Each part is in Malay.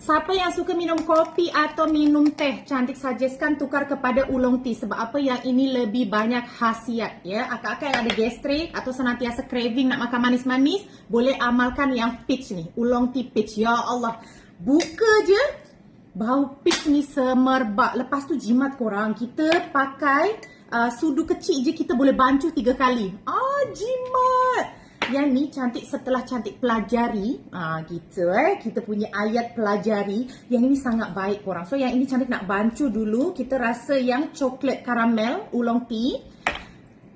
Siapa yang suka minum kopi atau minum teh, cantik suggestkan tukar kepada oolong tea. Sebab apa? Yang ini lebih banyak khasiat ya. Akak-akak yang ada gastrik atau senantiasa craving nak makan manis-manis, boleh amalkan yang peach ni, oolong tea peach. Ya Allah, buka je bau peach ni semerbak. Lepas tu jimat korang, kita pakai sudu kecil je, kita boleh bancuh 3 kali. Jimat. Yang ni cantik setelah cantik pelajari kita punya ayat pelajari. Yang ini sangat baik korang. So yang ini cantik nak bancuh dulu. Kita rasa yang coklat karamel oolong tea.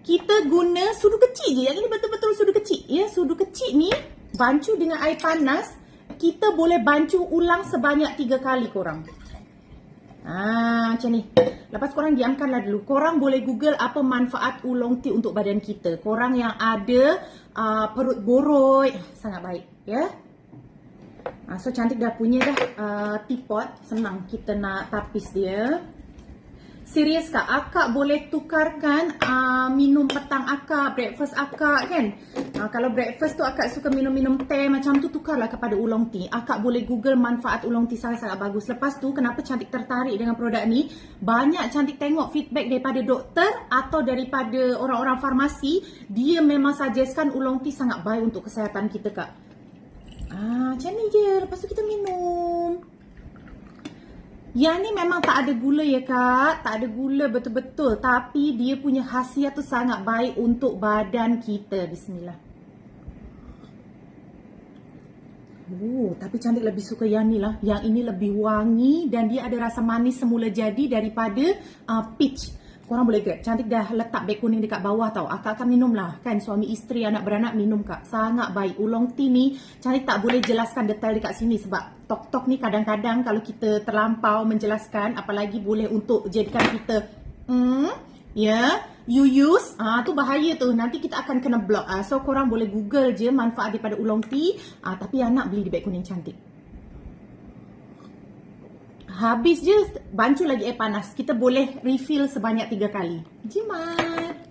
Kita guna sudu kecil je. Yang ini betul-betul sudu kecil ya. Sudu kecil ni bancuh dengan air panas. Kita boleh bancuh ulang sebanyak 3 kali korang. Macam ni. Lepas korang diamkanlah dulu. Korang boleh google apa manfaat oolong tea untuk badan kita. Korang yang ada perut boroi, sangat baik ya. So cantik dah punya dah teapot. Senang kita nak tapis dia. Serius kak, akak boleh tukarkan minum petang akak, breakfast akak kan. Kalau breakfast tu akak suka minum-minum teh macam tu, tukarlah kepada oolong tea. Akak boleh google manfaat oolong tea, sangat-sangat bagus. Lepas tu kenapa cantik tertarik dengan produk ni? Banyak cantik tengok feedback daripada doktor atau daripada orang-orang farmasi. Dia memang suggestkan oolong tea sangat baik untuk kesihatan kita kak. Macam ni je. Lepas tu kita minum. Yang ni memang tak ada gula ya kak. Tak ada gula betul-betul. Tapi dia punya khasiat tu sangat baik untuk badan kita. Bismillah. Tapi cantik lebih suka yang ni lah. Yang ini lebih wangi dan dia ada rasa manis semula jadi daripada peach. Korang boleh grab. Cantik dah letak beg kuning dekat bawah tau. Akak akan minum lah kan. Suami isteri, anak beranak minum kak. Sangat baik. Oolong tea ni cantik tak boleh jelaskan detail dekat sini. Sebab tok-tok ni kadang-kadang kalau kita terlampau menjelaskan. Apalagi boleh untuk jadikan kita you use. Tu bahaya tu. Nanti kita akan kena block. So korang boleh google je manfaat daripada oolong tea. Tapi yang nak beli di beg kuning cantik. Habis je bancuh lagi air panas. Kita boleh refill sebanyak 3 kali. Jimat.